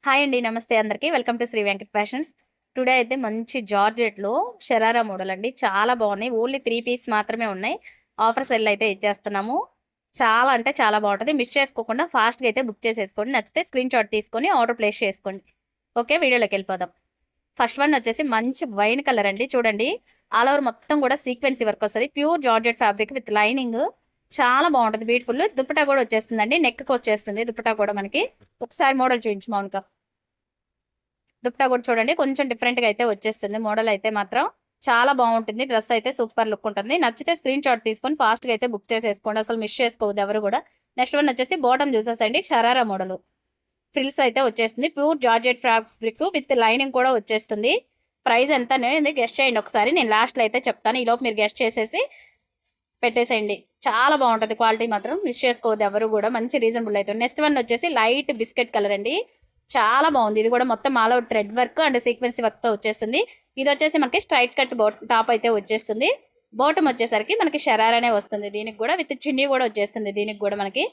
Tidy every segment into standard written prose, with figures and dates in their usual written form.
Hi అండి. నమస్తే అందరికీ. Welcome to Shri Venkat fashions. Today అయితే మంచి జార్జెట్‌లో షరారా మోడల్ అండి. చాలా బాగున్నాయి. ఓన్లీ 3 పీస్ మాత్రమే ఉన్నాయి. ఆఫర్ సెల్ అయితే ఇచ్చేస్తున్నాము. చాలా అంటే చాలా బాగుంటది. మిస్ చేసుకోకుండా ఫాస్ట్‌గా అయితే బుక్ చేసేసుకోండి. నచ్చితే స్క్రీన్ షాట్ తీసుకొని ఆర్డర్ ప్లేస్ చేసుకోండి. ఓకే, వీడియోలోకి వెళ్ళిపోదాం. ఫస్ట్ వన్ వచ్చేసి మంచి వైన్ కలర్ అండి. చూడండి, ఆల్ ఓవర్ మొత్తం కూడా సీక్వెన్సీ వర్క్ వస్తుంది. Pure georgette fabric with lining. చాలా బాగుంటుంది, బ్యూటిఫుల్. దుప్పటా కూడా వచ్చేస్తుందండి, నెక్కి వచ్చేస్తుంది దుప్పటా కూడా మనకి. ఒకసారి మోడల్ చూపించు మౌనిక. దుప్పటా కూడా చూడండి, కొంచెం డిఫరెంట్గా అయితే వచ్చేస్తుంది. మోడల్ అయితే మాత్రం చాలా బాగుంటుంది. డ్రెస్ అయితే సూపర్ లుక్ ఉంటుంది. నచ్చితే స్క్రీన్ షాట్ తీసుకొని ఫాస్ట్గా అయితే బుక్ చేసేసుకోండి. అసలు మిస్ చేసుకోవద్దు ఎవరు కూడా. నెక్స్ట్ వన్ వచ్చేసి బాటమ్ చూసేసండి, షరారా మోడల్. ఫ్రిల్స్ అయితే వచ్చేస్తుంది. Pure georgette fabric with lining కూడా వచ్చేస్తుంది. ప్రైస్ ఎంత అనేది గెస్ట్ చేయండి ఒకసారి. నేను లాస్ట్లో అయితే చెప్తాను. ఈలోపు మీరు గెస్ట్ చేసేసి పెట్టేసేయండి. చాలా బాగుంటుంది క్వాలిటీ మాత్రం. మిస్ చేసుకోవద్దు ఎవరు కూడా. మంచి రీజనబుల్ అయితే. నెక్స్ట్ వన్ వచ్చేసి లైట్ బిస్కెట్ కలర్ అండి. చాలా బాగుంది. ఇది కూడా మొత్తం all over thread work and sequence work తో వచ్చేస్తుంది. ఇది వచ్చేసి మనకి స్ట్రైట్ కట్ టాప్ అయితే వచ్చేస్తుంది. బాటమ్ వచ్చేసరికి మనకి షరారానే వస్తుంది. దీనికి కూడా విత్ చిన్ని కూడా వచ్చేస్తుంది. దీనికి కూడా మనకి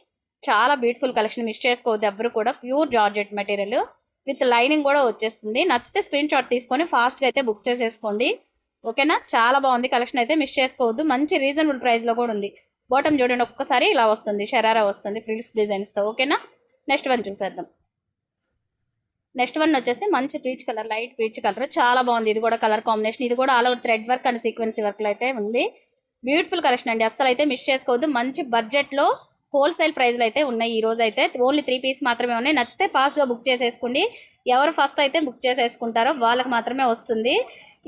చాలా బ్యూటిఫుల్ కలెక్షన్. మిస్ చేసుకోవద్దు ఎవరు కూడా. Pure georgette material with lining కూడా వచ్చేస్తుంది. నచ్చితే స్క్రీన్ షాట్ తీసుకొని ఫాస్ట్గా అయితే బుక్ చేసేసుకోండి. ఓకేనా, చాలా బాగుంది కలెక్షన్ అయితే. మిస్ చేసుకోవద్దు. మంచి రీజనబుల్ ప్రైస్లో కూడా ఉంది. బాటమ్ చూడండి ఒక్కసారి ఇలా వస్తుంది, షరారా వస్తుంది ఫ్రిల్స్ డిజైన్స్తో. ఓకేనా, నెక్స్ట్ వన్ చూసేద్దాం. నెక్స్ట్ వన్ వచ్చేసి మంచి peach colour, light peach colour. చాలా బాగుంది ఇది కూడా కలర్ కాంబినేషన్. ఇది కూడా all over thread work and sequence వర్క్లో అయితే ఉంది. బ్యూటిఫుల్ కలెక్షన్ అండి, అస్సలు అయితే మిస్ చేసుకోవద్దు. మంచి బడ్జెట్లో హోల్సేల్ ప్రైస్లు అయితే ఉన్నాయి. ఈ రోజు అయితే ఓన్లీ 3 పీస్ మాత్రమే ఉన్నాయి. నచ్చితే ఫాస్ట్గా బుక్ చేసేసుకోండి. ఎవరు ఫస్ట్ అయితే బుక్ చేసేసుకుంటారో వాళ్ళకి మాత్రమే వస్తుంది.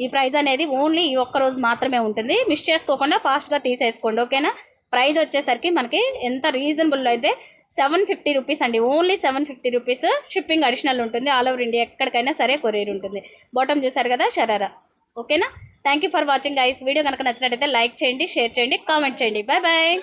ఈ ప్రైస్ అనేది ఓన్లీ ఈ ఒక్క రోజు మాత్రమే ఉంటుంది. మిస్ చేసుకోకుండా ఫాస్ట్గా తీసేసుకోండి. ఓకేనా, ప్రైస్ వచ్చేసరికి మనకి ఎంత రీజనబుల్ అయితే 750 రూపీస్ అండి. Only 750 rupees. షిప్పింగ్ అడిషనల్ ఉంటుంది. ఆల్ ఓవర్ ఇండియా ఎక్కడికైనా సరే కొరియర్ ఉంటుంది. బాటమ్ చూసారు కదా, షరారా. ఓకేనా, thank you for watching guys. Video కనుక నచ్చినట్టయితే లైక్ చేయండి, షేర్ చేయండి, కామెంట్ చేయండి. Bye bye.